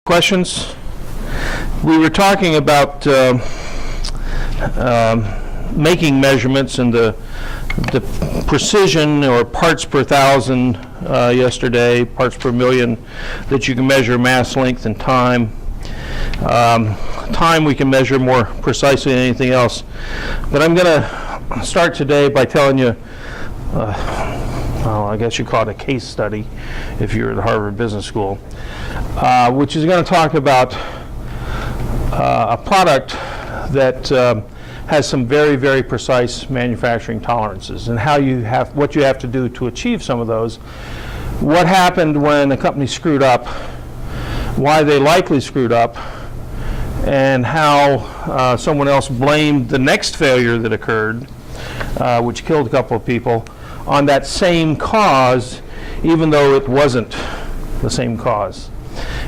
Questions? We were talking about making measurements and the precision or parts per thousand yesterday, parts per million, that you can measure mass, length, and time. Time we can measure more precisely than anything else. But I'm going to start today by telling you, well, I guess you call it a case study if you're at Harvard Business School, which is going to talk about a product that has some very, very precise manufacturing tolerances and how you have, what you have to do to achieve some of those. What happened when a company screwed up, why they likely screwed up, and how someone else blamed the next failure that occurred, which killed a couple of people, on that same cause, even though it wasn't the same cause.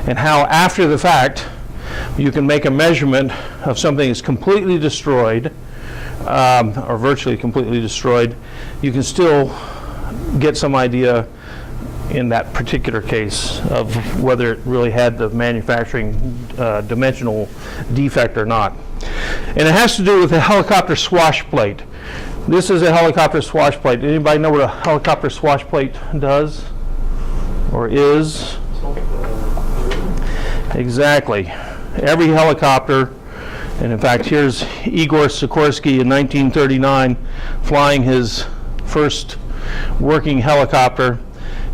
And how after the fact, you can make a measurement of something that's completely destroyed, or virtually completely destroyed. You can still get some idea in that particular case of whether it really had the manufacturing dimensional defect or not. And it has to do with the helicopter swash plate. This is a helicopter swash plate. Anybody know what a helicopter swash plate does or is? Exactly. Every helicopter, and in fact here's Igor Sikorsky in 1939 flying his first working helicopter.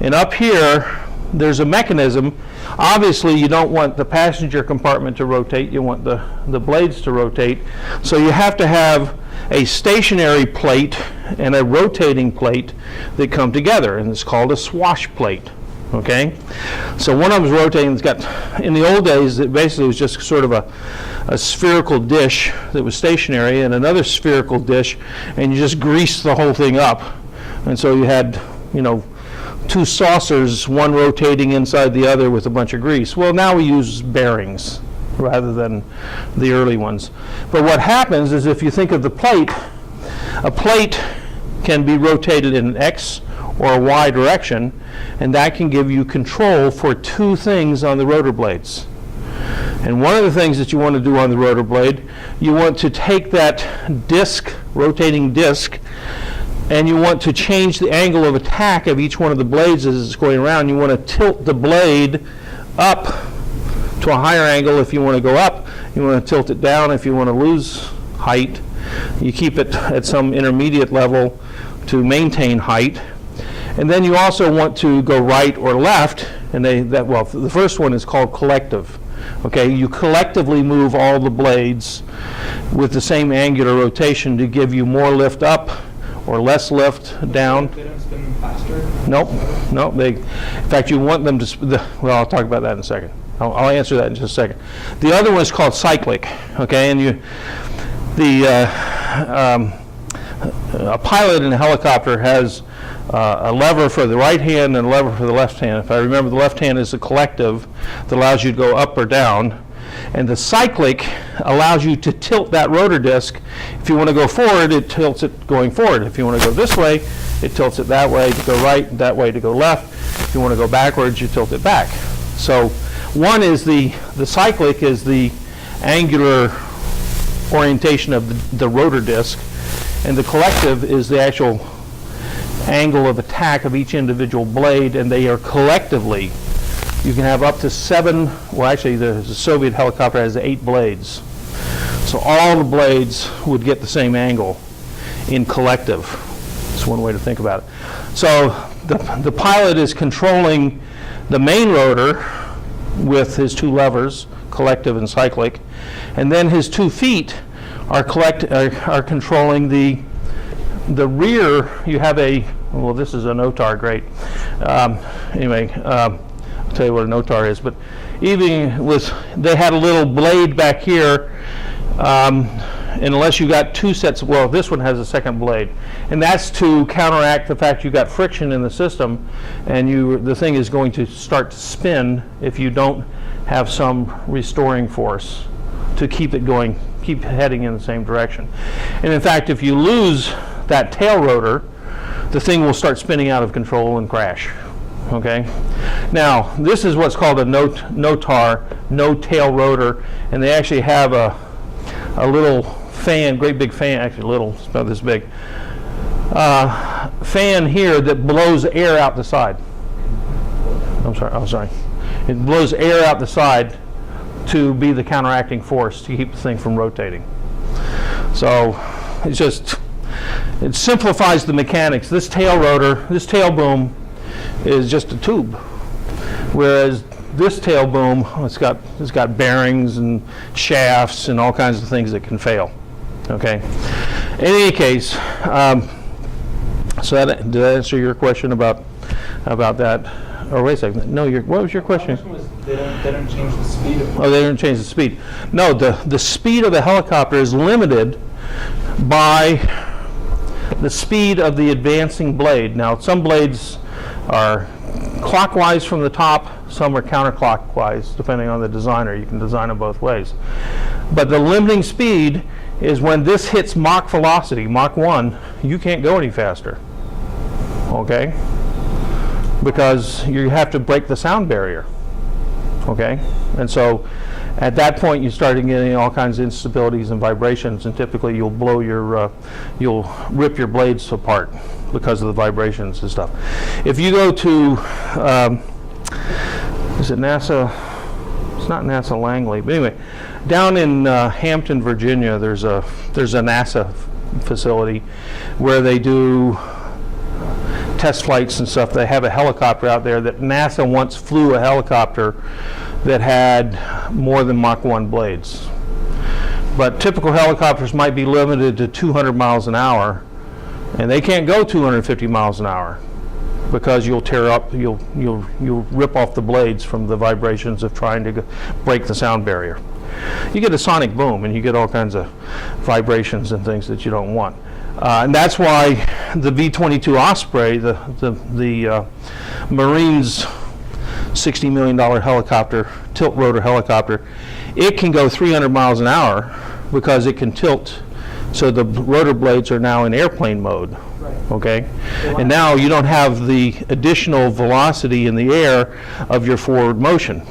And up here there's a mechanism. Obviously you don't want the passenger compartment to rotate, you want the blades to rotate. So you have to have a stationary plate and a rotating plate that come together, and it's called a swash plate. Okay, so one of them is rotating. It's got, in the old days, it basically was just sort of a spherical dish that was stationary, and another spherical dish, and you just greased the whole thing up. And so you had, you know, two saucers, one rotating inside the other with a bunch of grease. Well, now we use bearings rather than the early ones. But what happens is, if you think of the plate, a plate can be rotated in an X or a Y direction, and that can give you control for two things on the rotor blades. And one of the things that you want to do on the rotor blade, you want to take that disc, rotating disc, and you want to change the angle of attack of each one of the blades as it's going around. You want to tilt the blade up to a higher angle if you want to go up. You want to tilt it down if you want to lose height. You keep it at some intermediate level to maintain height. And then you also want to go right or left, and well, the first one is called collective. Okay, you collectively move all the blades with the same angular rotation to give you more lift up or less lift down. They don't spin faster? Nope, nope. In fact, you want them to, well, I'll talk about that in a second. I'll answer that in just a second. The other one is called cyclic. Okay, and a pilot in a helicopter has a lever for the right hand and a lever for the left hand. If I remember, the left hand is the collective that allows you to go up or down, and the cyclic allows you to tilt that rotor disc. If you want to go forward, it tilts it going forward. If you want to go this way, it tilts it that way to go right, that way to go left. If you want to go backwards, you tilt it back. So one is the cyclic is the angular orientation of the rotor disc, and the collective is the actual angle of attack of each individual blade, and they are collectively, you can have up to 7, well actually the Soviet helicopter has 8 blades. So all the blades would get the same angle in collective. That's one way to think about it. So the pilot is controlling the main rotor with his 2 levers, collective and cyclic, and then his 2 feet are controlling the rear. You have a, well, this is an OTAR, great. Anyway, I'll tell you what an OTAR is. But even with, they had a little blade back here, and unless you got 2 sets, well, this one has a second blade, and that's to counteract the fact you got friction in the system, and the thing is going to start to spin if you don't have some restoring force to keep it going, keep heading in the same direction. And in fact, if you lose that tail rotor, the thing will start spinning out of control and crash. Okay. Now, this is what's called a no-tar, no-tail rotor, and they actually have a little fan, great big fan, actually little, it's about this big, fan here that blows air out the side. I'm sorry. It blows air out the side to be the counteracting force to keep the thing from rotating. So it simplifies the mechanics. This tail rotor, this tail boom is just a tube, whereas this tail boom, it's got bearings and shafts and all kinds of things that can fail. Okay. In any case, so did that answer your question about that? Or wait a second. No, what was your question? My question was they don't change the speed of. Oh, they don't change the speed. No, the speed of the helicopter is limited by the speed of the advancing blade. Now, some blades are clockwise from the top, some are counterclockwise, depending on the designer. You can design them both ways. But the limiting speed is when this hits Mach velocity, Mach 1, you can't go any faster. Okay? Because you have to break the sound barrier. Okay? And so at that point you start getting all kinds of instabilities and vibrations, and typically you'll blow you'll rip your blades apart because of the vibrations and stuff. If you go to, is it NASA? It's not NASA Langley, but anyway, down in Hampton, Virginia, there's a NASA facility where they do test flights and stuff. They have a helicopter out there that NASA once flew a helicopter that had more than Mach 1 blades. But typical helicopters might be limited to 200 miles an hour, and they can't go 250 miles an hour because you'll tear up, you'll rip off the blades from the vibrations of trying to break the sound barrier. You get a sonic boom, and you get all kinds of vibrations and things that you don't want. And that's why the V-22 Osprey, the Marines' $60 million helicopter, tilt rotor helicopter, it can go 300 miles an hour because it can tilt, so the rotor blades are now in airplane mode. Right. Okay? And now you don't have the additional velocity in the air of your forward motion.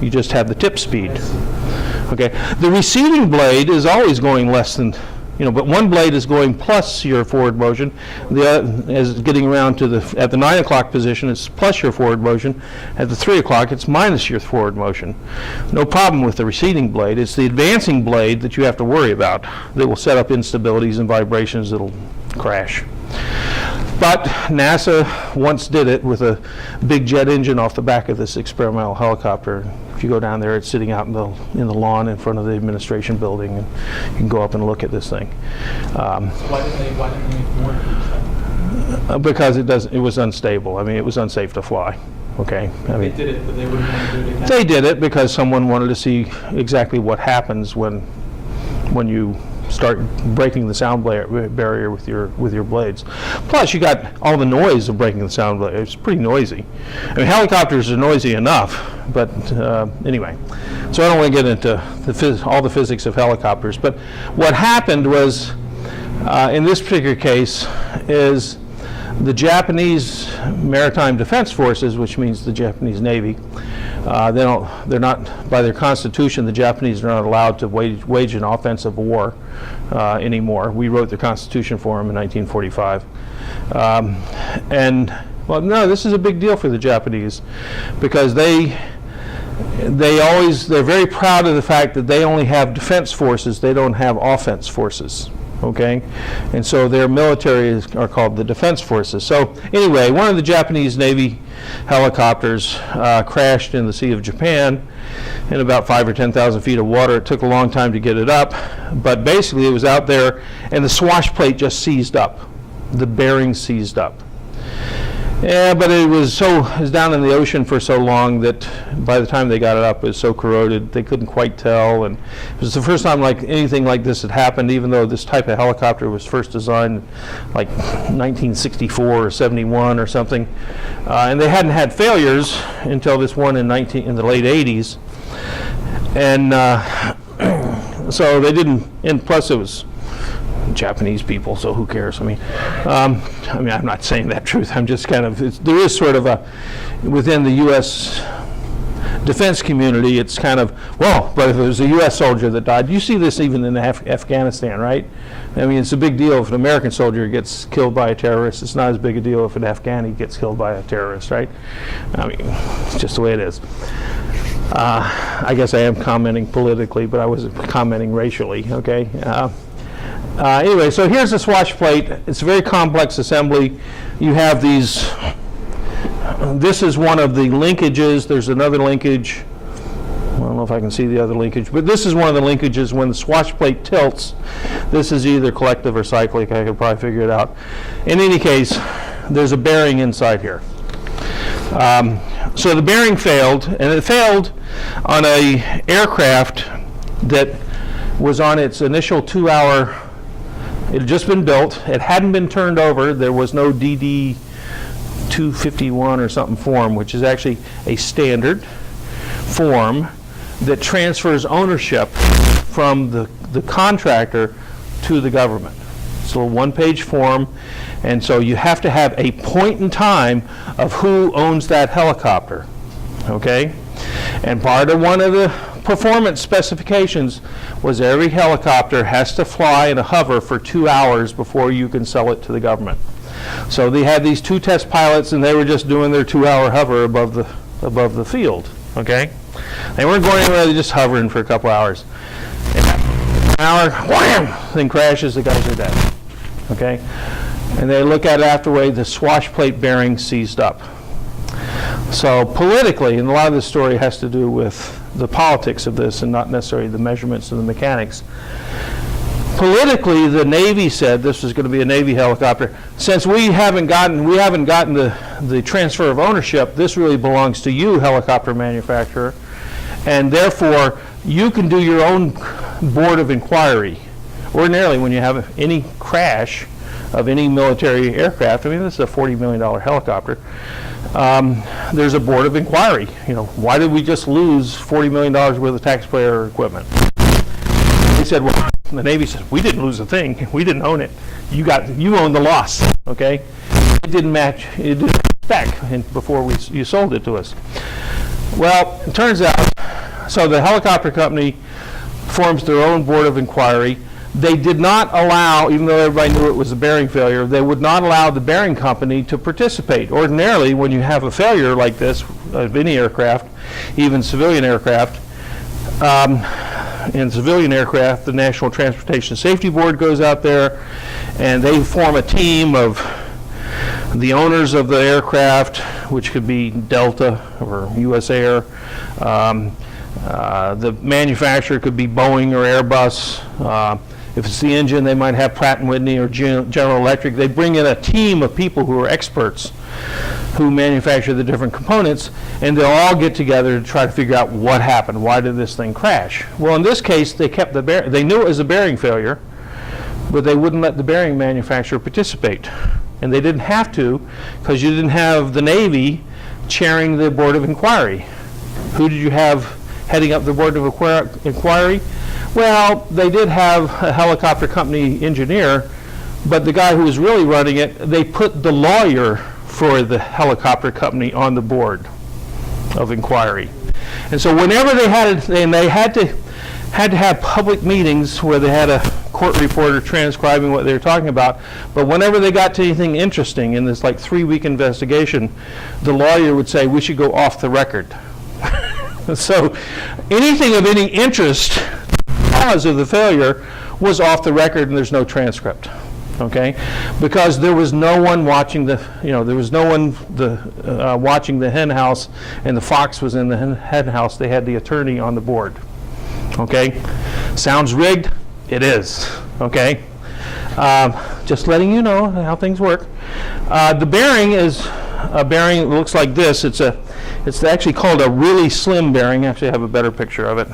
You just have the tip speed. Okay? The receding blade is always going less than, but one blade is going plus your forward motion. The other is getting around to at the 9 o'clock position, it's plus your forward motion. At the 3 o'clock, it's minus your forward motion. No problem with the receding blade. It's the advancing blade that you have to worry about that will set up instabilities and vibrations that'll crash. But NASA once did it with a big jet engine off the back of this experimental helicopter. If you go down there, it's sitting out in the lawn in front of the administration building, and you can go up and look at this thing. Why didn't they make more? Because it was unstable. I mean, it was unsafe to fly. Okay. I mean, They did it, but they wouldn't want to do it again. They did it because someone wanted to see exactly what happens when you start breaking the sound barrier with your blades. Plus, you got all the noise of breaking the sound barrier. It's pretty noisy. I mean, helicopters are noisy enough, but anyway. So I don't want to get into all the physics of helicopters. But what happened was, in this particular case, is the Japanese Maritime Defense Forces, which means the Japanese Navy, they're not, by their constitution, the Japanese are not allowed to wage an offensive war anymore. We wrote the constitution for them in 1945. Well, no, this is a big deal for the Japanese because they're very proud of the fact that they only have defense forces, they don't have offense forces. Okay, and so their military are called the defense forces. So anyway, one of the Japanese Navy helicopters crashed in the Sea of Japan in about 5,000 or 10,000 feet of water. It took a long time to get it up, but basically it was out there, and the swash plate just seized up. The bearing seized up. Yeah, but it was down in the ocean for so long that by the time they got it up, it was so corroded they couldn't quite tell. And it was the first time anything like this had happened, even though this type of helicopter was first designed like 1964 or 71 or something. And they hadn't had failures until this one in the late 80s. And so they didn't. And plus, it was Japanese people, so who cares? I mean, I'm not saying that truth. I'm just kind of, there is sort of a, within the U.S. defense community, it's kind of, well, but if it was a U.S. soldier that died, you see this even in Afghanistan, right? I mean, it's a big deal if an American soldier gets killed by a terrorist. It's not as big a deal if an Afghani gets killed by a terrorist, right? I mean, it's just the way it is. I guess I am commenting politically, but I wasn't commenting racially, okay? Anyway, so here's the swatch plate. It's a very complex assembly. You have these, this is one of the linkages. There's another linkage. I don't know if I can see the other linkage, but this is one of the linkages. When the swatch plate tilts, this is either collective or cyclic. I could probably figure it out. In any case, there's a bearing inside here. So the bearing failed, and it failed on a aircraft that was on its initial 2-hour, it had just been built, it hadn't been turned over, there was no DD 251 or something form, which is actually a standard form that transfers ownership from the contractor to the government. It's a little one-page form, and so you have to have a point in time of who owns that helicopter, okay? And part of one of the performance specifications was every helicopter has to fly in a hover for 2 hours before you can sell it to the government. So they had these 2 test pilots, and they were just doing their 2-hour hover above the field, okay? They weren't going anywhere, they were just hovering for a couple hours. And after an hour, wham, thing crashes, the guys are dead, okay? And they look at it afterward, the swash plate bearing seized up. So politically, and a lot of this story has to do with the politics of this and not necessarily the measurements and the mechanics. Politically, the Navy said this was going to be a Navy helicopter. Since we haven't gotten the transfer of ownership, this really belongs to you, helicopter manufacturer, and therefore you can do your own board of inquiry. Ordinarily, when you have any crash of any military aircraft, I mean, this is a $40 million helicopter, there's a board of inquiry. You know, why did we just lose $40 million worth of taxpayer equipment? They said, well, the Navy said, we didn't lose a thing. We didn't own it. You own the loss, okay? It didn't match, it didn't spec before you sold it to us. Well, it turns out, so the helicopter company forms their own board of inquiry. They did not allow, even though everybody knew it was a bearing failure, they would not allow the bearing company to participate. Ordinarily, when you have a failure like this of any aircraft, even civilian aircraft, in civilian aircraft, the National Transportation Safety Board goes out there and they form a team of the owners of the aircraft, which could be Delta or US Air. The manufacturer could be Boeing or Airbus. If it's the engine, they might have Pratt & Whitney or General Electric. They bring in a team of people who are experts who manufacture the different components, and they'll all get together to try to figure out what happened. Why did this thing crash? Well, in this case, they kept the bearing. They knew it was a bearing failure, but they wouldn't let the bearing manufacturer participate. And they didn't have to, because you didn't have the Navy chairing the board of inquiry. Who did you have heading up the board of inquiry? Well, they did have a helicopter company engineer, but the guy who was really running it, they put the lawyer for the helicopter company on the board of inquiry. And so whenever they had it, and they had to have public meetings where they had a court reporter transcribing what they were talking about, but whenever they got to anything interesting in this like 3-week investigation, the lawyer would say, we should go off the record. So anything of any interest, cause of the failure, was off the record, and there's no transcript, okay? Because there was no one watching watching the hen house, and the fox was in the hen house. They had the attorney on the board, okay? Sounds rigged? It is, okay? Just letting you know how things work. The bearing is a bearing that looks like this. It's actually called a really slim bearing. Actually, I have a better picture of it.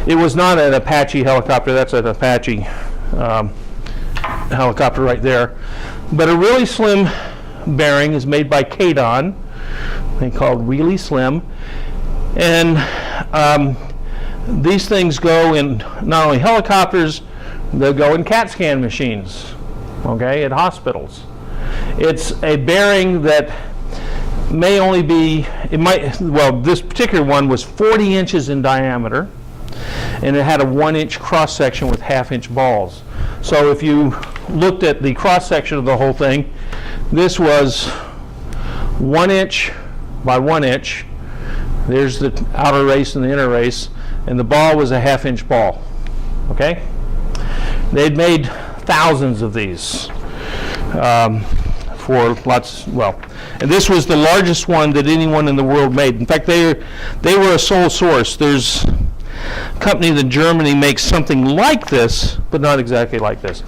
It was not an Apache helicopter. That's an Apache helicopter right there. But a really slim bearing is made by Kadon. They called really slim. And these things go in not only helicopters, they'll go in CAT scan machines, okay, at hospitals. It's a bearing that may only be, this particular one was 40 inches in diameter, and it had a 1-inch cross section with half-inch balls. So if you looked at the cross section of the whole thing, this was 1 inch by 1 inch. There's the outer race and the inner race, and the ball was a half-inch ball. Okay? They'd made thousands of these for lots. And this was the largest one that anyone in the world made. In fact, they were a sole source. There's a company in Germany makes something like this, but not exactly like this.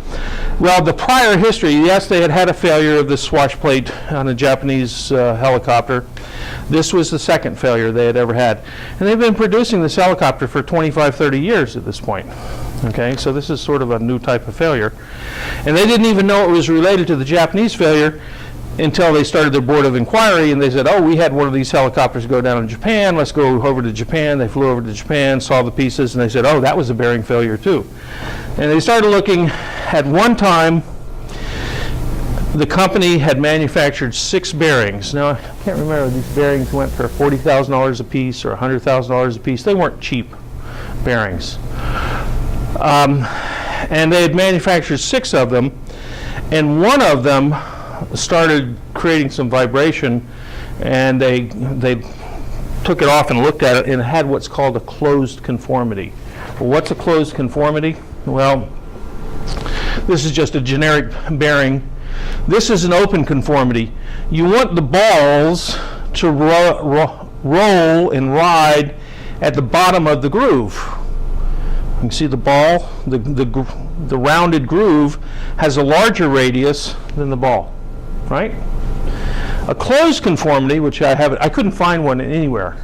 Well, the prior history, yes, they had had a failure of the swash plate on a Japanese helicopter. This was the second failure they had ever had. And they've been producing this helicopter for 25, 30 years at this point. Okay, so this is sort of a new type of failure. And they didn't even know it was related to the Japanese failure until they started their board of inquiry, and they said, oh, we had one of these helicopters go down in Japan, let's go over to Japan. They flew over to Japan, saw the pieces, and they said, oh, that was a bearing failure too. And they started looking. At one time, the company had manufactured 6 bearings. Now, I can't remember, these bearings went for $40,000 a piece or $100,000 a piece. They weren't cheap bearings. And they had manufactured 6 of them, and one of them started creating some vibration, and they took it off and looked at it, and it had what's called a closed conformity. Well, what's a closed conformity? Well, this is just a generic bearing. This is an open conformity. You want the balls to roll and ride at the bottom of the groove. You can see the ball, the rounded groove has a larger radius than the ball, right? A closed conformity, which I couldn't find one anywhere,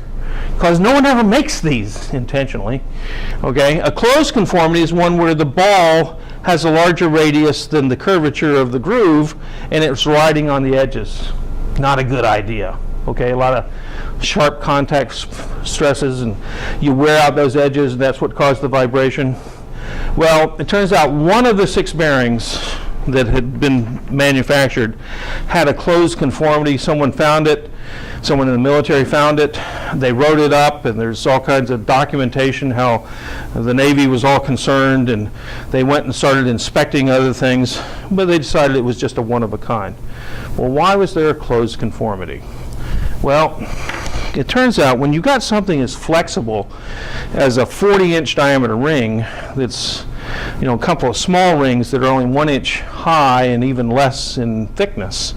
because no one ever makes these intentionally. Okay, a closed conformity is one where the ball has a larger radius than the curvature of the groove, and it's riding on the edges. Not a good idea. Okay, a lot of sharp contact stresses, and you wear out those edges, and that's what caused the vibration. Well, it turns out one of the 6 bearings that had been manufactured had a closed conformity. Someone found it. Someone in the military found it. They wrote it up, and there's all kinds of documentation how the Navy was all concerned, and they went and started inspecting other things, but they decided it was just a one of a kind. Well, why was there a closed conformity? Well, it turns out when you got something as flexible as a 40-inch diameter ring that's, a couple of small rings that are only 1 inch high and even less in thickness,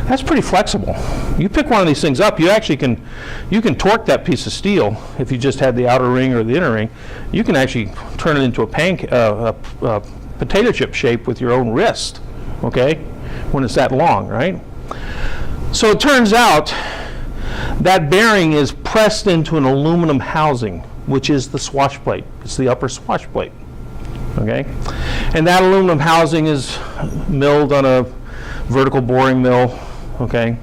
that's pretty flexible. You pick one of these things up, you can torque that piece of steel. If you just had the outer ring or the inner ring, you can actually turn it into a potato chip shape with your own wrist, okay, when it's that long, right? So it turns out that bearing is pressed into an aluminum housing, which is the swash plate. It's the upper swash plate, okay? And that aluminum housing is milled on a vertical boring mill, okay?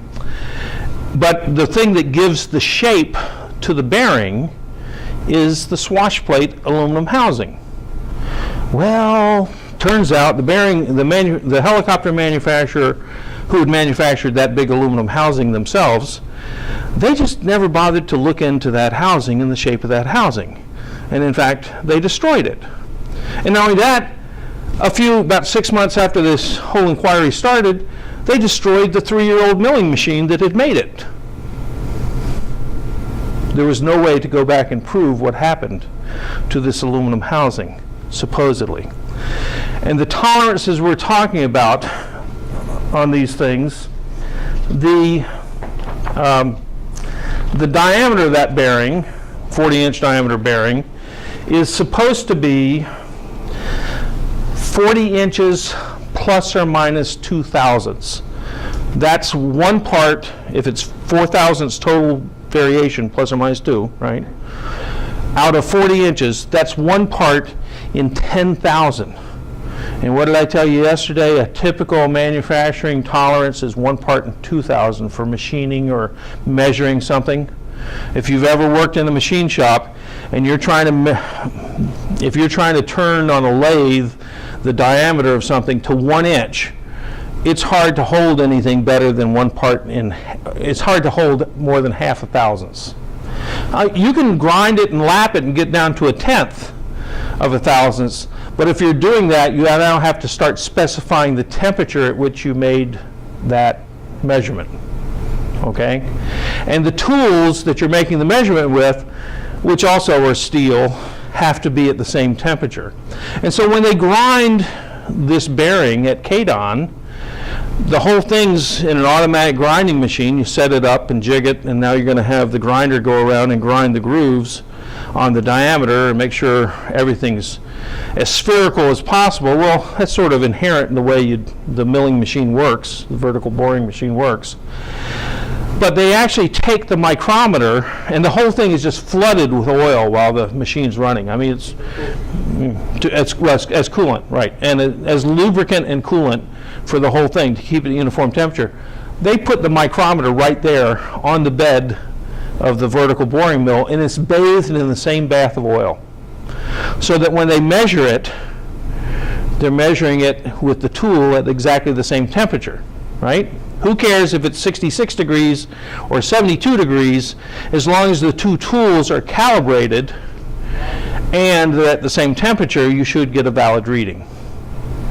But the thing that gives the shape to the bearing is the swash plate aluminum housing. Well, turns out the helicopter manufacturer who had manufactured that big aluminum housing themselves, they just never bothered to look into that housing and the shape of that housing. And in fact, they destroyed it. And not only that, about 6 months after this whole inquiry started, they destroyed the 3-year-old milling machine that had made it. There was no way to go back and prove what happened to this aluminum housing, supposedly. And the tolerances we're talking about on these things, the diameter of that bearing, 40-inch diameter bearing, is supposed to be 40 inches plus or minus 2 thousandths. That's 1 part, if it's 4 thousandths total variation, plus or minus 2, right? Out of 40 inches, that's 1 part in 10,000. And what did I tell you yesterday? A typical manufacturing tolerance is 1 part in 2,000 for machining or measuring something. if you've ever worked in a machine shop and you're trying to, if you're trying to turn on a lathe the diameter of something to 1 inch, it's hard to hold anything better than one part in, it's hard to hold more than half a thousandths. You can grind it and lap it and get down to 1/10 of a thousandths, but if you're doing that, you now have to start specifying the temperature at which you made that measurement, okay? And the tools that you're making the measurement with, which also are steel, have to be at the same temperature. And so when they grind this bearing at Kadon, the whole thing's in an automatic grinding machine. You set it up and jig it, and now you're going to have the grinder go around and grind the grooves on the diameter and make sure everything's as spherical as possible. Well, that's sort of inherent in the way the milling machine works, the vertical boring machine works. But they actually take the micrometer, and the whole thing is just flooded with oil while the machine's running. I mean, it's as coolant, right, and as lubricant and coolant for the whole thing to keep it at uniform temperature. They put the micrometer right there on the bed of the vertical boring mill, and it's bathed in the same bath of oil. So that when they measure it, they're measuring it with the tool at exactly the same temperature, right? Who cares if it's 66 degrees or 72 degrees, as long as the two tools are calibrated and they're at the same temperature, you should get a valid reading.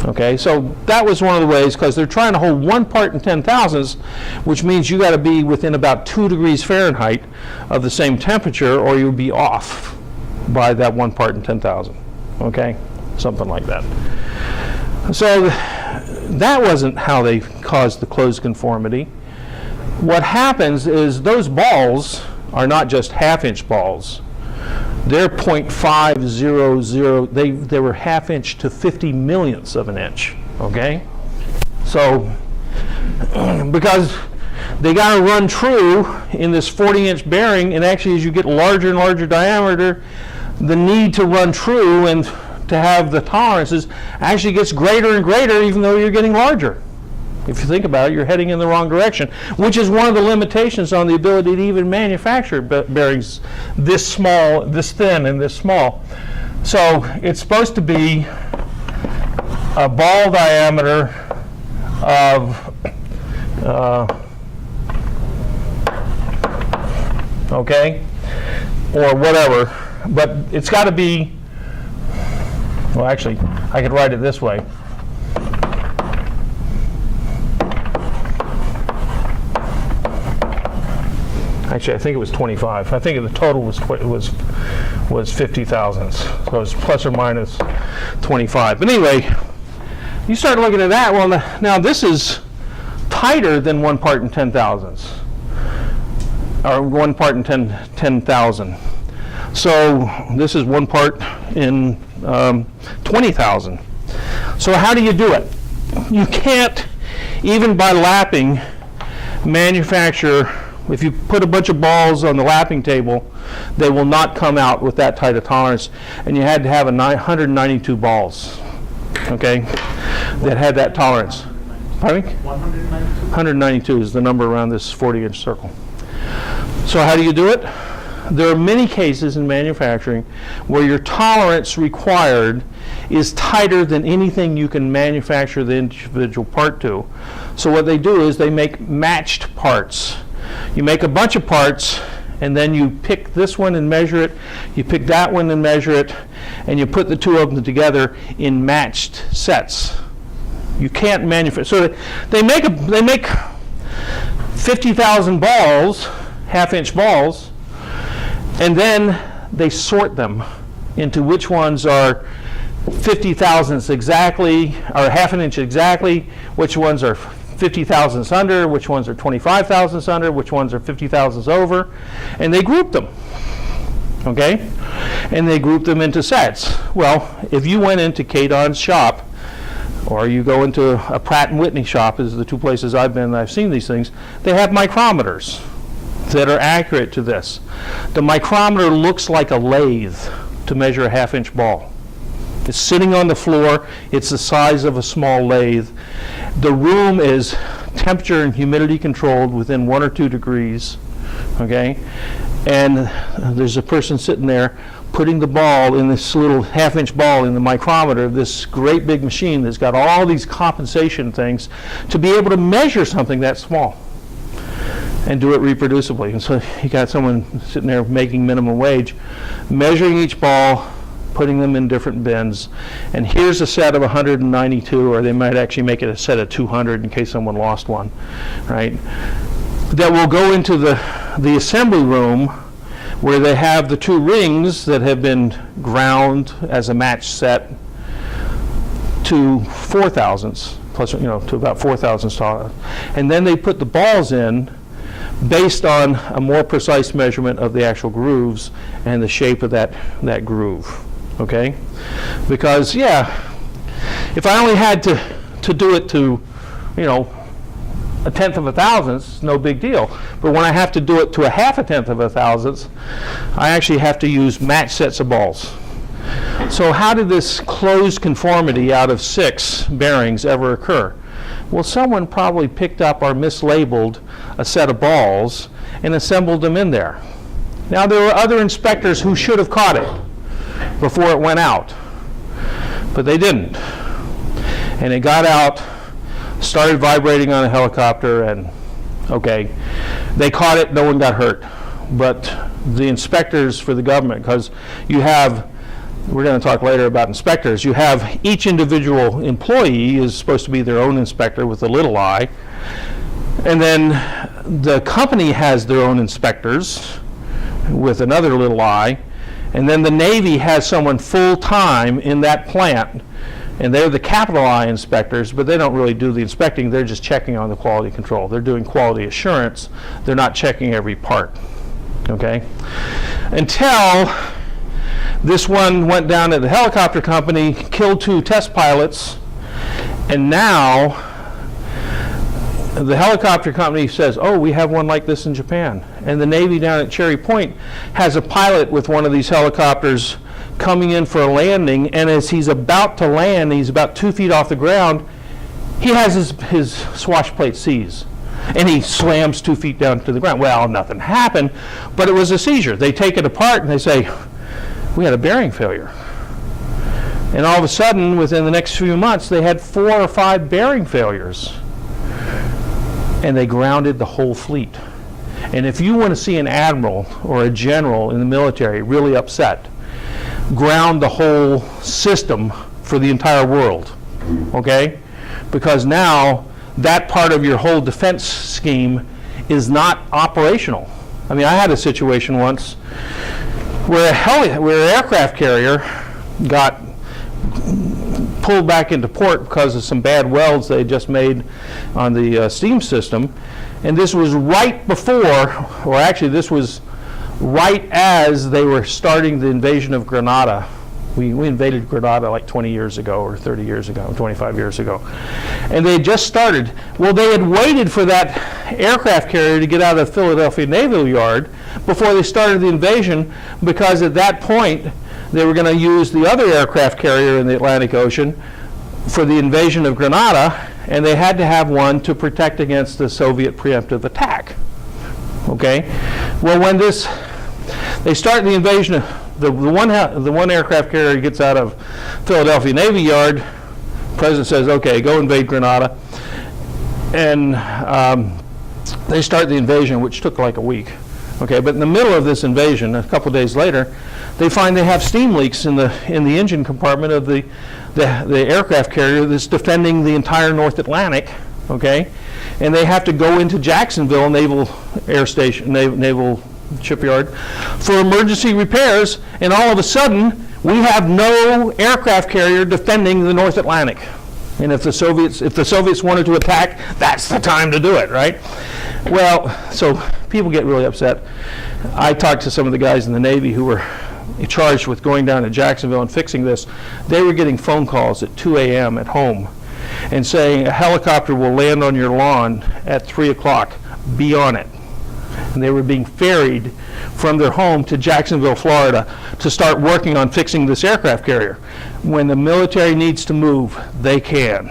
Okay, so that was one of the ways, because they're trying to hold 1 part in 10 thousandths, which means you got to be within about 2 degrees Fahrenheit of the same temperature, or you'll be off by that 1 part in 10,000. Okay, something like that. So that wasn't how they caused the closed conformity. What happens is those balls are not just half-inch balls. They're 0.500, they were half-inch to 50 millionths of an inch, okay? So, because they got to run true in this 40-inch bearing, and actually as you get larger and larger diameter, the need to run true and to have the tolerances actually gets greater and greater even though you're getting larger. If you think about it, you're heading in the wrong direction, which is one of the limitations on the ability to even manufacture bearings this small, this thin, and this small. So it's supposed to be a ball diameter of, okay, or whatever, but it's got to be, well, actually, I could write it this way. Actually, I think it was 25. I think the total was 50 thousandths. So it's plus or minus 25. But anyway, you start looking at that. Well, now this is tighter than 1 part in 10 thousandths, or 1 part in 10,000. So this is 1 part in 20,000. So how do you do it? You can't, even by lapping, manufacture. If you put a bunch of balls on the lapping table, they will not come out with that tight a tolerance. And you had to have 192 balls, okay, that had that tolerance. Pardon me? 192? 192 is the number around this 40-inch circle. So how do you do it? There are many cases in manufacturing where your tolerance required is tighter than anything you can manufacture the individual part to. So what they do is they make matched parts. You make a bunch of parts, and then you pick this one and measure it, you pick that one and measure it, and you put the two of them together in matched sets. You can't manufacture. So they make 50,000 balls, half-inch balls, and then they sort them into which ones are 50 thousandths exactly, or half an inch exactly, which ones are 50 thousandths under, which ones are 25 thousandths under, which ones are 50 thousandths over, and they group them, okay? And they group them into sets. Well, if you went into Kadon's shop, or you go into a Pratt & Whitney shop, is the two places I've been and I've seen these things, they have micrometers that are accurate to this. The micrometer looks like a lathe to measure a half-inch ball. It's sitting on the floor. It's the size of a small lathe. The room is temperature and humidity controlled within 1 or 2 degrees, okay? and there's a person sitting there putting the ball in this little half-inch ball in the micrometer of this great big machine that's got all these compensation things to be able to measure something that small and do it reproducibly. And so you got someone sitting there making minimum wage, measuring each ball, putting them in different bins, and here's a set of 192, or they might actually make it a set of 200 in case someone lost one, right? That will go into the assembly room where they have the two rings that have been ground as a match set to 4 thousandths, plus, to about 4 thousandths. And then they put the balls in based on a more precise measurement of the actual grooves and the shape of that groove, okay? Because, yeah, if I only had to do it to, 1/10 of a thousandth, no big deal. But when I have to do it to a 1/2 of a thousandth, I actually have to use match sets of balls. So how did this closed conformity out of 6 bearings ever occur? Well, someone probably picked up or mislabeled a set of balls and assembled them in there. Now, there were other inspectors who should have caught it before it went out, but they didn't. And it got out, started vibrating on a helicopter, and okay, they caught it, no one got hurt. But the inspectors for the government, because you have, we're going to talk later about inspectors, you have each individual employee is supposed to be their own inspector with a little I, and then the company has their own inspectors with another little I, and then the Navy has someone full-time in that plant, and they're the capital I inspectors, but they don't really do the inspecting, they're just checking on the quality control. They're doing quality assurance, they're not checking every part, okay? Until this one went down at the helicopter company, killed 2 test pilots, and now the helicopter company says, oh, we have one like this in Japan. And the Navy down at Cherry Point has a pilot with one of these helicopters coming in for a landing, and as he's about to land, he's about 2 feet off the ground, he has his swash plate seize. And he slams 2 feet down to the ground. Well, nothing happened, but it was a seizure. They take it apart and they say, we had a bearing failure. And all of a sudden, within the next few months, they had 4 or 5 bearing failures. And they grounded the whole fleet. And if you want to see an admiral or a general in the military really upset, ground the whole system for the entire world, okay? Because now that part of your whole defense scheme is not operational. I mean, I had a situation once where an aircraft carrier got pulled back into port because of some bad welds they had just made on the steam system, and this was right before, or actually this was right as they were starting the invasion of Grenada. We invaded Grenada like 20 years ago, or 30 years ago, 25 years ago. And they had just started. Well, they had waited for that aircraft carrier to get out of the Philadelphia Naval Yard before they started the invasion, because at that point they were going to use the other aircraft carrier in the Atlantic Ocean for the invasion of Grenada, and they had to have one to protect against the Soviet preemptive attack. Okay? Well, when they start the invasion of the one aircraft carrier gets out of Philadelphia Navy Yard, the president says, okay, go invade Grenada. And they start the invasion, which took like a week. Okay, but in the middle of this invasion, a couple days later, they find they have steam leaks in the engine compartment of the aircraft carrier that's defending the entire North Atlantic. Okay, and they have to go into Jacksonville Naval Air Station, Naval Shipyard, for emergency repairs, and all of a sudden we have no aircraft carrier defending the North Atlantic. And if the Soviets wanted to attack, that's the time to do it, right? Well, so people get really upset. I talked to some of the guys in the Navy who were charged with going down to Jacksonville and fixing this. They were getting phone calls at 2 a.m. at home and saying a helicopter will land on your lawn at 3 o'clock, be on it. And they were being ferried from their home to Jacksonville, Florida, to start working on fixing this aircraft carrier. When the military needs to move, they can.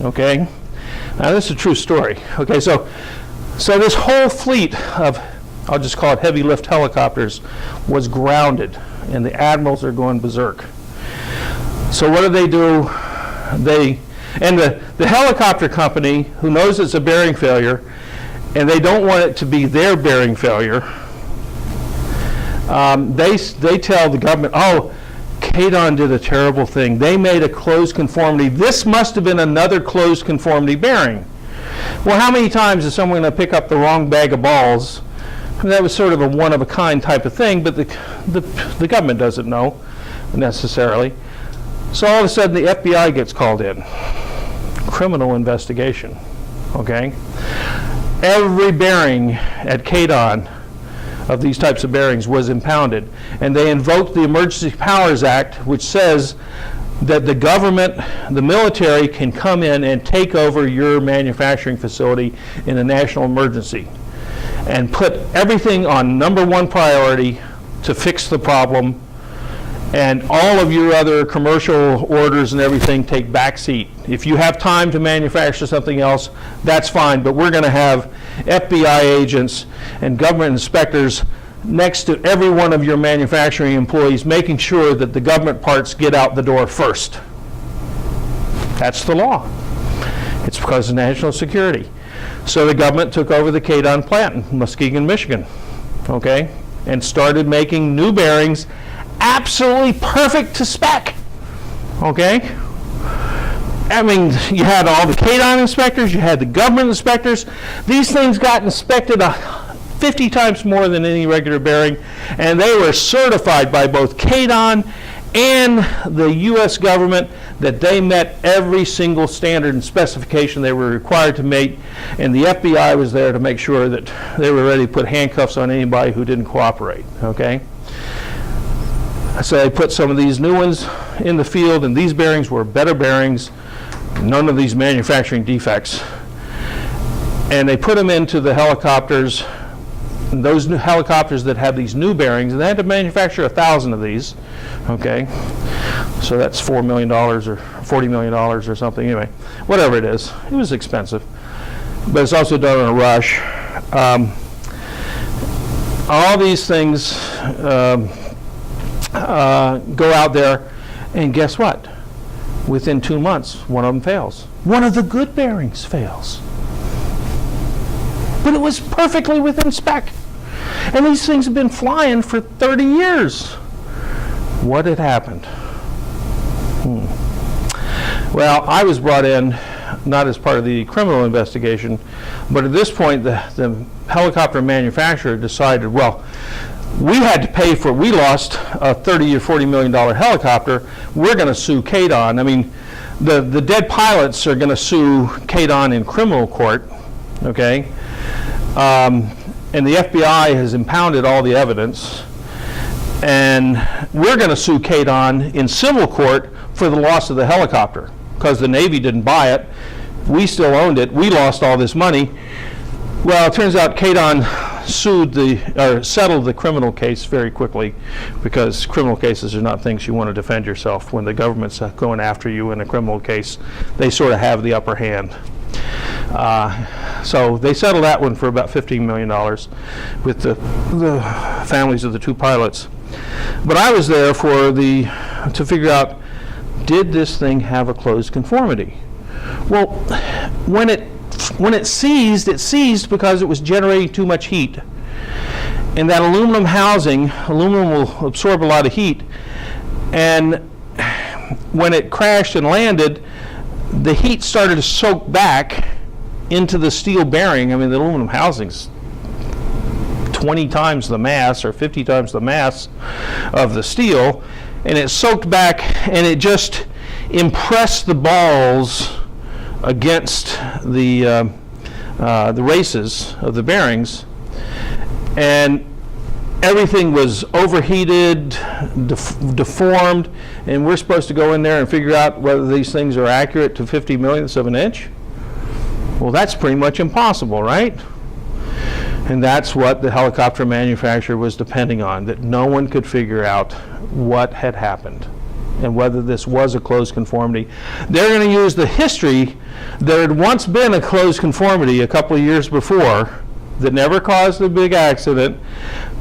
Okay? Now, this is a true story. Okay, so this whole fleet of I'll just call it heavy lift helicopters, was grounded, and the admirals are going berserk. So what do? The helicopter company, who knows it's a bearing failure, and they don't want it to be their bearing failure, they tell the government, oh, KADON did a terrible thing. They made a closed conformity. This must have been another closed conformity bearing. Well, how many times is someone going to pick up the wrong bag of balls? I mean, that was sort of a one-of-a-kind type of thing, but the government doesn't know necessarily. So all of a sudden, the FBI gets called in. Criminal investigation, okay? Every bearing at KADON of these types of bearings was impounded, and they invoked the Emergency Powers Act, which says that the government, the military, can come in and take over your manufacturing facility in a national emergency and put everything on #1 priority to fix the problem, and all of your other commercial orders and everything take back seat. If you have time to manufacture something else, that's fine, but we're going to have FBI agents and government inspectors next to every one of your manufacturing employees, making sure that the government parts get out the door first. That's the law. It's because of national security. So the government took over the KADON plant in Muskegon, Michigan, okay, and started making new bearings absolutely perfect to spec, okay? I mean, you had all the KADON inspectors, you had the government inspectors. These things got inspected 50 times more than any regular bearing, and they were certified by both KADON and the U.S. government that they met every single standard and specification they were required to meet, and the FBI was there to make sure that they were ready to put handcuffs on anybody who didn't cooperate, okay? So they put some of these new ones in the field, and these bearings were better bearings, none of these manufacturing defects. And they put them into the helicopters, and those new helicopters that have these new bearings, and they had to manufacture 1,000 of these, okay? So that's $4 million or $40 million or something, anyway, whatever it is. It was expensive, but it's also done in a rush. All these things go out there, and guess what? Within 2 months, one of them fails. One of the good bearings fails. But it was perfectly within spec. And these things have been flying for 30 years. What had happened? Well, I was brought in not as part of the criminal investigation, but at this point the helicopter manufacturer decided, well, we had to pay for, we lost a $30 or $40 million helicopter. We're going to sue KADON. I mean, the dead pilots are going to sue KADON in criminal court, okay? And the FBI has impounded all the evidence. And we're going to sue KADON in civil court for the loss of the helicopter because the Navy didn't buy it. We still owned it. We lost all this money. Well, it turns out KADON settled the criminal case very quickly, because criminal cases are not things you want to defend yourself. When the government's going after you in a criminal case, they sort of have the upper hand. So they settled that one for about $15 million with the families of the two pilots. But I was there to figure out, did this thing have a closed conformity? Well, when it seized because it was generating too much heat. And that aluminum housing, aluminum will absorb a lot of heat. And when it crashed and landed, the heat started to soak back into the steel bearing. I mean, the aluminum housing's 20 times the mass or 50 times the mass of the steel. And it soaked back, and it just impressed the balls against the races of the bearings, and everything was overheated, deformed, and we're supposed to go in there and figure out whether these things are accurate to 50 millionths of an inch? Well, that's pretty much impossible, right? And that's what the helicopter manufacturer was depending on, that no one could figure out what had happened and whether this was a closed conformity. They're going to use the history. There had once been a closed conformity a couple of years before that never caused a big accident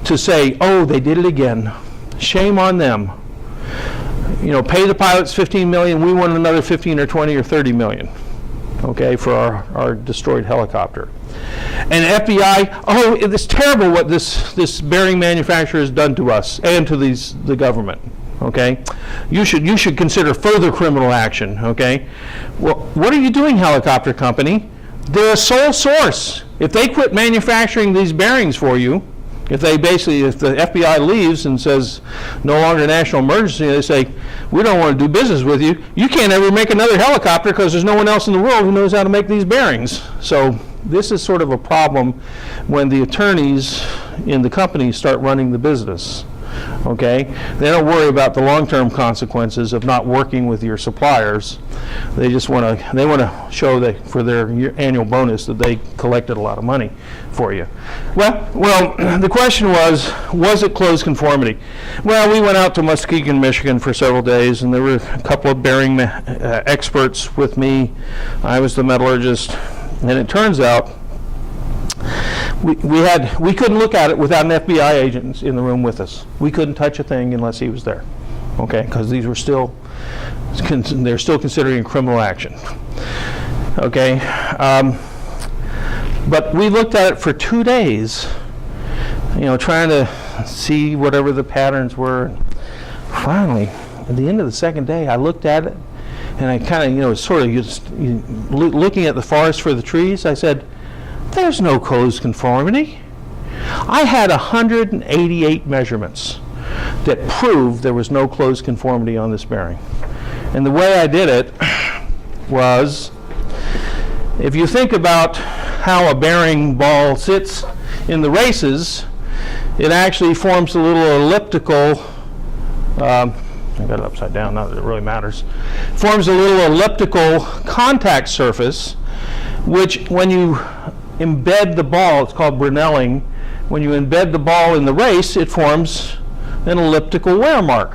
to say, oh, they did it again. Shame on them. You know, pay the pilots $15 million, we want another 15 or 20 or 30 million, okay, for our destroyed helicopter. And FBI, oh, it's terrible what this bearing manufacturer has done to us and to the government, okay? You should consider further criminal action, okay? Well, what are you doing, helicopter company? They're a sole source. If they quit manufacturing these bearings for you, if the FBI leaves and says no longer national emergency, they say, we don't want to do business with you, you can't ever make another helicopter because there's no one else in the world who knows how to make these bearings. So this is sort of a problem when the attorneys in the company start running the business. Okay? They don't worry about the long-term consequences of not working with your suppliers. They just want to show that for their annual bonus that they collected a lot of money for you. Well, the question was it closed conformity? Well, we went out to Muskegon, Michigan for several days, and there were a couple of bearing experts with me. I was the metallurgist, and it turns out we couldn't look at it without an FBI agent in the room with us. We couldn't touch a thing unless he was there, okay? Because these were they're still considering criminal action, okay? But we looked at it for 2 days, you know, trying to see whatever the patterns were. Finally, at the end of the second day, I looked at it, and I kind of, you know, sort of just looking at the forest for the trees. I said, there's no closed conformity. I had 188 measurements that proved there was no closed conformity on this bearing. And the way I did it was, if you think about how a bearing ball sits in the races, it actually forms a little elliptical, I got it upside down, not that it really matters, forms a little elliptical contact surface, which when you embed the ball, it's called Brinelling, when you embed the ball in the race, it forms an elliptical wear mark,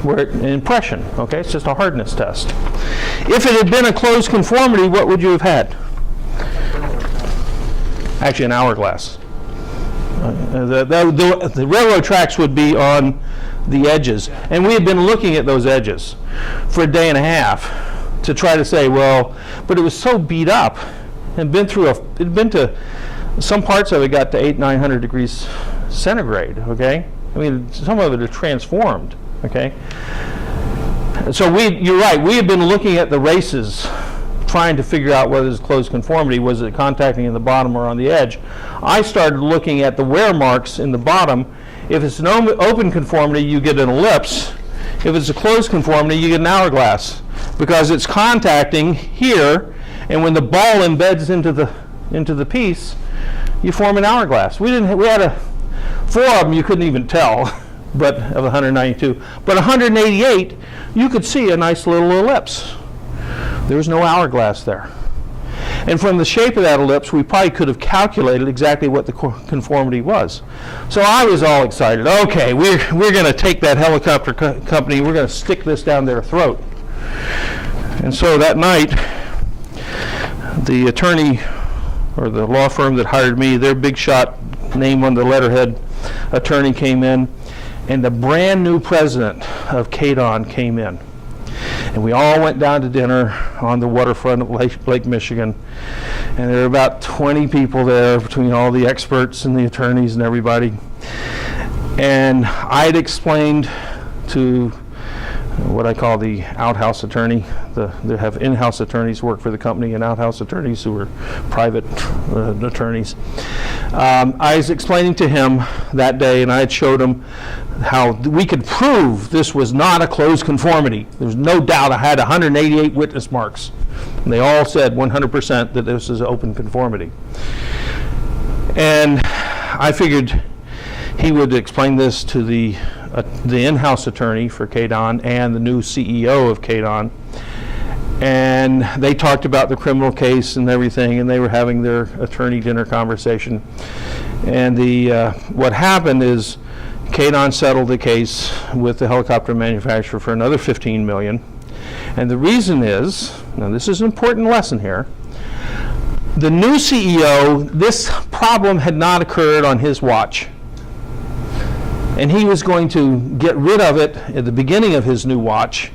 an impression, okay? It's just a hardness test. If it had been a closed conformity, what would you have had? Actually, an hourglass. The railroad tracks would be on the edges, and we had been looking at those edges for a day and a half to try to say, well, but it was so beat up and it'd been to some parts of it got to 800-900 degrees centigrade, okay? I mean, some of it is transformed, okay? So you're right, we had been looking at the races trying to figure out whether it's closed conformity, was it contacting in the bottom or on the edge. I started looking at the wear marks in the bottom. If it's an open conformity, you get an ellipse. If it's a closed conformity, you get an hourglass, because it's contacting here, and when the ball embeds into the piece, you form an hourglass. We had 4 of them you couldn't even tell, but of 192. But 188, you could see a nice little ellipse. There was no hourglass there. And from the shape of that ellipse, we probably could have calculated exactly what the conformity was. So I was all excited. Okay, we're going to take that helicopter company, we're going to stick this down their throat. And so that night, the attorney or the law firm that hired me, their big shot name on the letterhead attorney came in, and the brand new president of KDON came in. And we all went down to dinner on the waterfront of Lake Michigan. And there were about 20 people there between all the experts and the attorneys and everybody. And I'd explained to what I call the outhouse attorney. They have in-house attorneys who work for the company and outhouse attorneys who are private attorneys. I was explaining to him that day, and I had showed him how we could prove this was not a closed conformity. There's no doubt. I had 188 witness marks, and they all said 100% that this is open conformity. And I figured he would explain this to the in-house attorney for KDON and the new CEO of KDON. And they talked about the criminal case and everything, and they were having their attorney dinner conversation. And what happened is KDON settled the case with the helicopter manufacturer for another $15 million. And the reason is, now this is an important lesson here, The new CEO, this problem had not occurred on his watch. And he was going to get rid of it at the beginning of his new watch.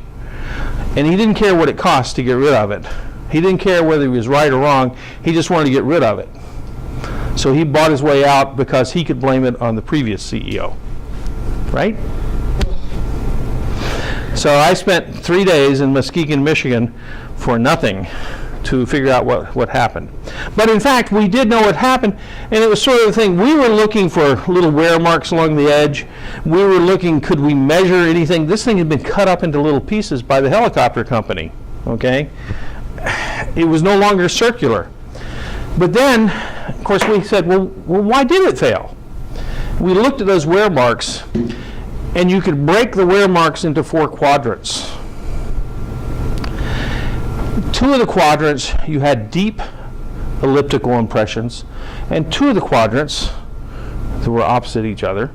And he didn't care what it cost to get rid of it. He didn't care whether he was right or wrong. He just wanted to get rid of it. So he bought his way out because he could blame it on the previous CEO. Right? So I spent 3 days in Muskegon, Michigan for nothing to figure out what happened. But in fact, we did know what happened, and it was sort of the thing. We were looking for little wear marks along the edge. We were looking, could we measure anything? This thing had been cut up into little pieces by the helicopter company, okay? It was no longer circular. But then, of course, we said, well, why did it fail? We looked at those wear marks, and you could break the wear marks into 4 quadrants. 2 of the quadrants, you had deep elliptical impressions, and 2 of the quadrants, that were opposite each other,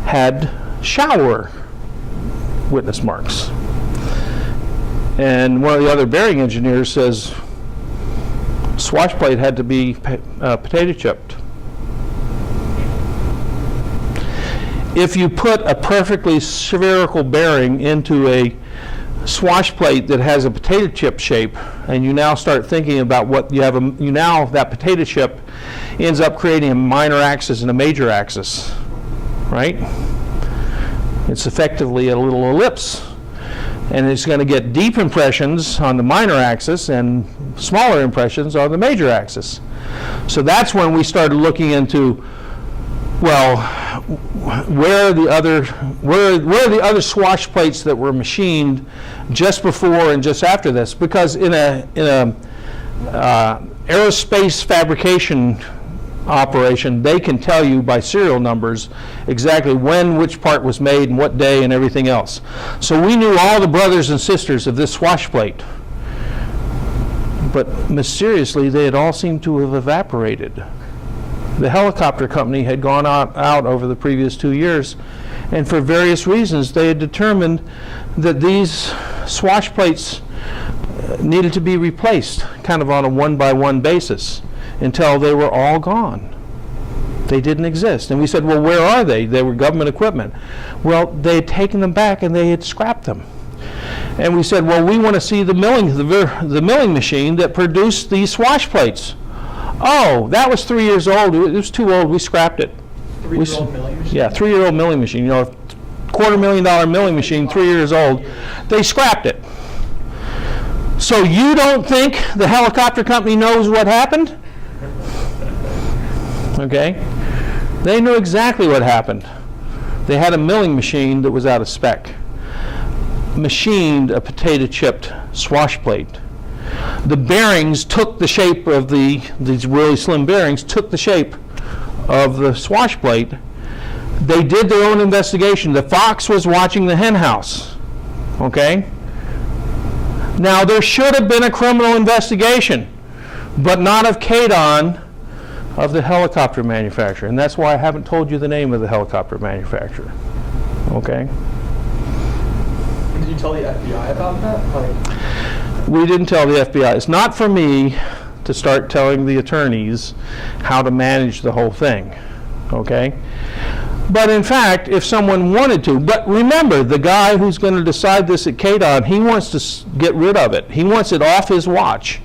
had shallower witness marks. And one of the other bearing engineers says swash plate had to be potato chipped. If you put a perfectly spherical bearing into a swash plate that has a potato chip shape, and you now start thinking about what you have, now that potato chip ends up creating a minor axis and a major axis, right? It's effectively a little ellipse, and it's going to get deep impressions on the minor axis and smaller impressions on the major axis. So that's when we started looking into, well, where are the other swash plates that were machined just before and just after this? Because in a aerospace fabrication operation, they can tell you by serial numbers exactly when which part was made and what day and everything else. So we knew all the brothers and sisters of this swash plate, but mysteriously they had all seemed to have evaporated. The helicopter company had gone out over the previous 2 years, and for various reasons they had determined that these swash plates needed to be replaced kind of on a one-by-one basis until they were all gone. They didn't exist. And we said, well, where are they? They were government equipment. Well, they had taken them back and they had scrapped them. And we said, well, we want to see the milling machine that produced these swash plates. Oh, that was 3 years old. It was too old. We scrapped it. 3-year-old milling machine? Yeah, 3-year-old milling machine. You know, $250,000 milling machine, 3 years old. They scrapped it. So you don't think the helicopter company knows what happened? Okay? They knew exactly what happened. They had a milling machine that was out of spec. Machined a potato chipped swash plate. The bearings took the shape of these really slim bearings, took the shape of the swash plate. They did their own investigation. The fox was watching the hen house. Okay? Now, there should have been a criminal investigation, but not of KADON, of the helicopter manufacturer. And that's why I haven't told you the name of the helicopter manufacturer. Okay? Did you tell the FBI about that? We didn't tell the FBI. It's not for me to start telling the attorneys how to manage the whole thing. Okay? But in fact, if someone wanted to, but remember, the guy who's going to decide this at KADON, he wants to get rid of it. He wants it off his watch.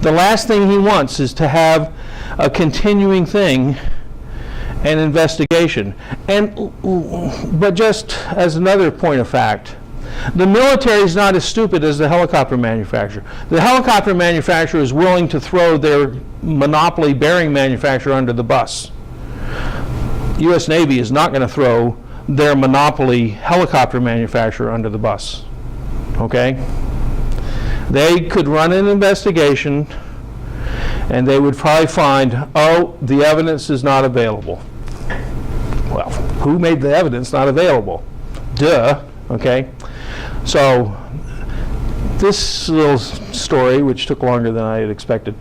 The last thing he wants is to have a continuing thing, an investigation. But just as another point of fact, the military is not as stupid as the helicopter manufacturer. The helicopter manufacturer is willing to throw their monopoly bearing manufacturer under the bus. U.S. Navy is not going to throw their monopoly helicopter manufacturer under the bus. Okay? They could run an investigation and they would probably find, oh, the evidence is not available. Well, who made the evidence not available? Duh. Okay? So this little story, which took longer than I had expected,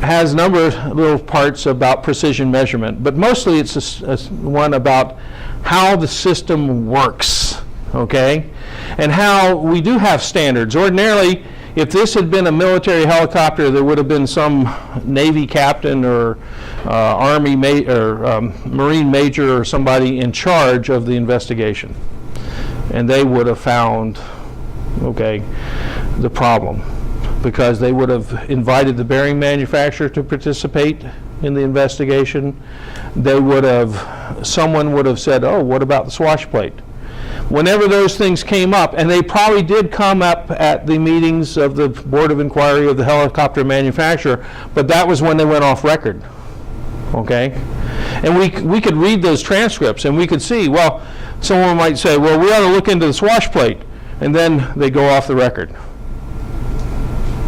has a number of little parts about precision measurement, but mostly it's one about how the system works, okay? And how we do have standards. Ordinarily, if this had been a military helicopter, there would have been some Navy captain or Marine major or somebody in charge of the investigation. And they would have found, okay, the problem. Because they would have invited the bearing manufacturer to participate in the investigation. They would have, someone would have said, oh, what about the swash plate? Whenever those things came up, and they probably did come up at the meetings of the Board of Inquiry of the helicopter manufacturer, but that was when they went off record, okay? And we could read those transcripts and we could see, well, someone might say, well, we ought to look into the swash plate, and then they go off the record.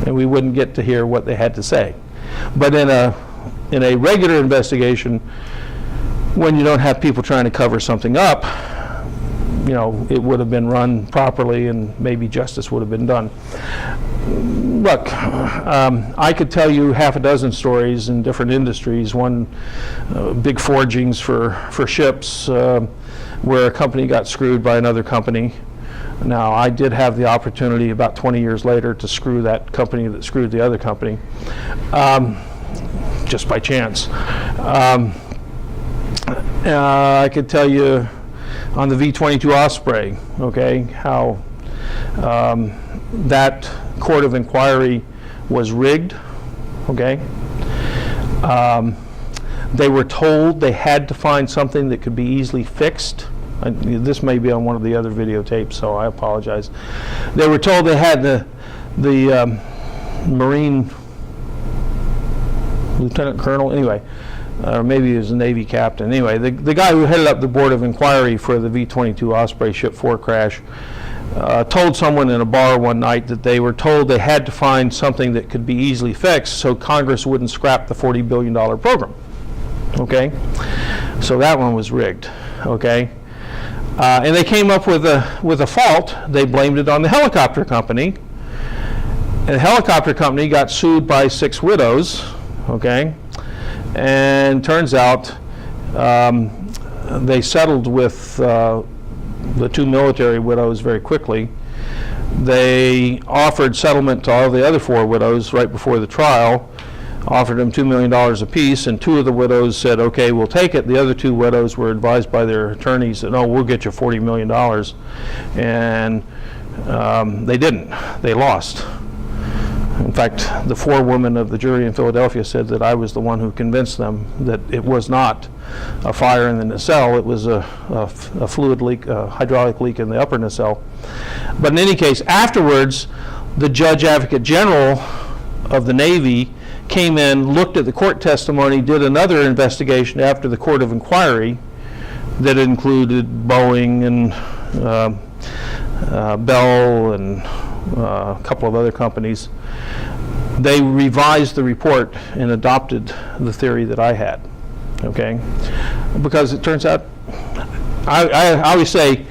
And we wouldn't get to hear what they had to say. But in a regular investigation, when you don't have people trying to cover something up, you know, it would have been run properly and maybe justice would have been done. Look, I could tell you half a dozen stories in different industries. One, big forgings for ships where a company got screwed by another company. Now, I did have the opportunity about 20 years later to screw that company that screwed the other company, just by chance. I could tell you on the V-22 Osprey, okay, how that court of inquiry was rigged, okay. They were told they had to find something that could be easily fixed. This may be on one of the other videotapes, so I apologize. They were told they had the Marine Lieutenant Colonel, anyway, or maybe he was a Navy captain. Anyway, the guy who headed up the Board of Inquiry for the V-22 Osprey Ship 4 crash told someone in a bar one night that they were told they had to find something that could be easily fixed so Congress wouldn't scrap the $40 billion program. Okay? So that one was rigged. Okay? And they came up with a fault. They blamed it on the helicopter company. And the helicopter company got sued by 6 widows, okay? And turns out they settled with the 2 military widows very quickly. They offered settlement to all the other 4 widows right before the trial, offered them $2 million apiece, and 2 of the widows said, okay, we'll take it. The other 2 widows were advised by their attorneys that, no, we'll get you $40 million. And they didn't. They lost. In fact, the 4 women of the jury in Philadelphia said that I was the one who convinced them that it was not a fire in the nacelle, it was a fluid leak, a hydraulic leak in the upper nacelle. But in any case, afterwards, the Judge Advocate General of the Navy came in, looked at the court testimony, did another investigation after the court of inquiry that included Boeing and Bell and a couple of other companies. They revised the report and adopted the theory that I had, okay? Because it turns out, I always say,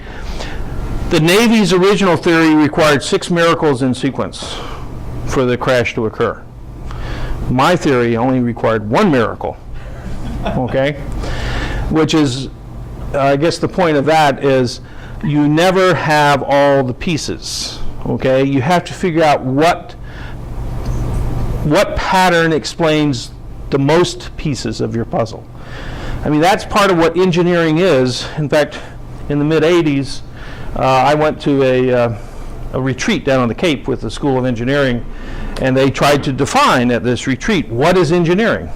the Navy's original theory required 6 miracles in sequence for the crash to occur. My theory only required 1 miracle, okay? Which is, I guess the point of that is you never have all the pieces, okay? You have to figure out what pattern explains the most pieces of your puzzle. I mean, that's part of what engineering is. In fact, in the mid-'80s, I went to a retreat down on the Cape with the School of Engineering, and they tried to define at this retreat, what is engineering?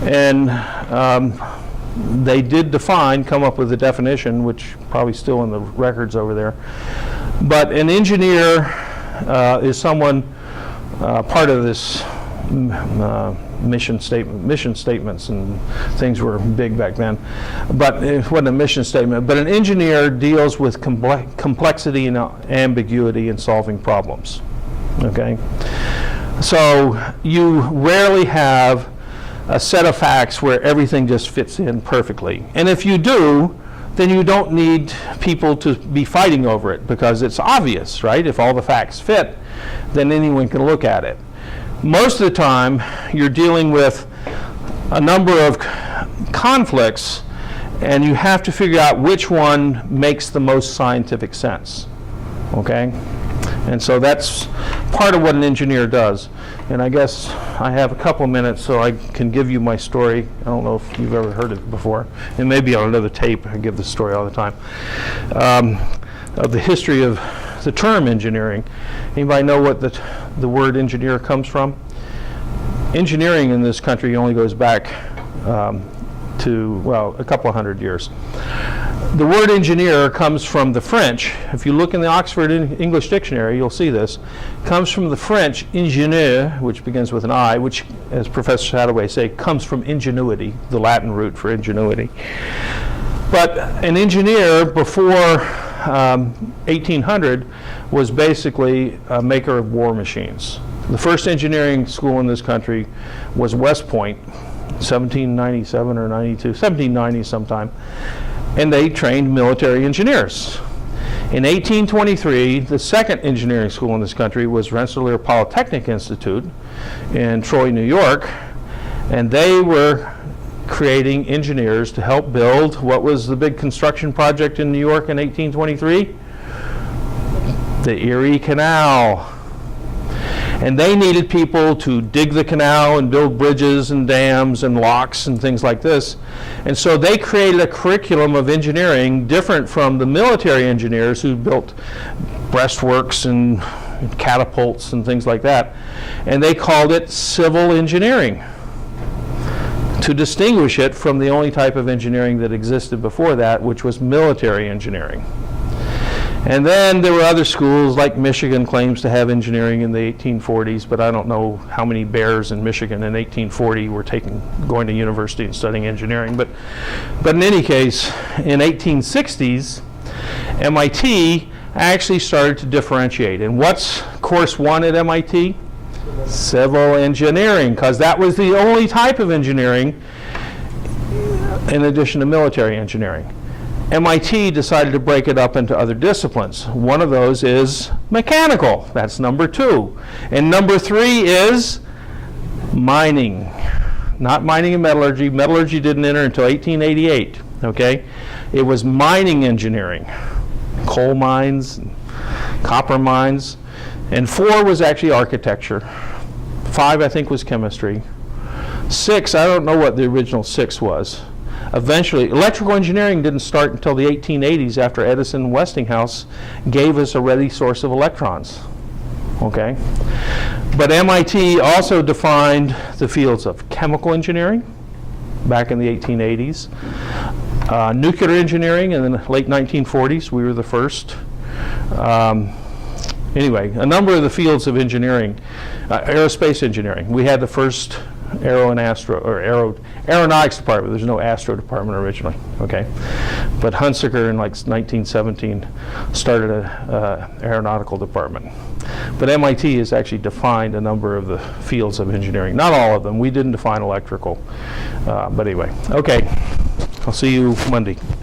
And they did come up with a definition, which probably still in the records over there. But an engineer is someone, part of this mission statements and things were big back then, but it wasn't a mission statement, but an engineer deals with complexity and ambiguity in solving problems, okay? So you rarely have a set of facts where everything just fits in perfectly. And if you do, then you don't need people to be fighting over it because it's obvious, right? If all the facts fit, then anyone can look at it. Most of the time, you're dealing with a number of conflicts, and you have to figure out which one makes the most scientific sense, okay? And so that's part of what an engineer does. And I guess I have a couple minutes so I can give you my story. I don't know if you've ever heard it before. It may be on another tape. I give this story all the time. Of the history of the term engineering. Anybody know what the word engineer comes from? Engineering in this country only goes back to, well, a couple of hundred years. The word engineer comes from the French. If you look in the Oxford English Dictionary, you'll see this. It comes from the French ingénieur, which begins with an I, which, as Professor Sadoway say, comes from ingenuity, the Latin root for ingenuity. But an engineer before 1800 was basically a maker of war machines. The first engineering school in this country was West Point, 1797 or 92, 1790 sometime, and they trained military engineers. In 1823, the second engineering school in this country was Rensselaer Polytechnic Institute in Troy, New York, and they were creating engineers to help build what was the big construction project in New York in 1823? The Erie Canal. And they needed people to dig the canal and build bridges and dams and locks and things like this. And so they created a curriculum of engineering different from the military engineers who built breastworks and catapults and things like that. And they called it civil engineering, to distinguish it from the only type of engineering that existed before that, which was military engineering. And then there were other schools, like Michigan claims to have engineering in the 1840s, but I don't know how many bears in Michigan in 1840 were going to university and studying engineering. But in any case, in 1860s, MIT actually started to differentiate. And what's course one at MIT? Civil engineering, because that was the only type of engineering in addition to military engineering. MIT decided to break it up into other disciplines. One of those is mechanical. That's number 2. And number 3 is mining. Not mining and metallurgy. Metallurgy didn't enter until 1888. Okay? It was mining engineering. Coal mines, copper mines. And 4 was actually architecture. 5, I think, was chemistry. 6, I don't know what the original 6 was. Eventually, electrical engineering didn't start until the 1880s after Edison and Westinghouse gave us a ready source of electrons. Okay? But MIT also defined the fields of chemical engineering back in the 1880s, nuclear engineering in the late 1940s. We were the first. Anyway, a number of the fields of engineering, aerospace engineering. We had the first aeronautics department. There's no astro department originally, okay? But Hunsaker in like 1917 started a aeronautical department. But MIT has actually defined a number of the fields of engineering. Not all of them. We didn't define electrical. But anyway, okay. I'll see you Monday.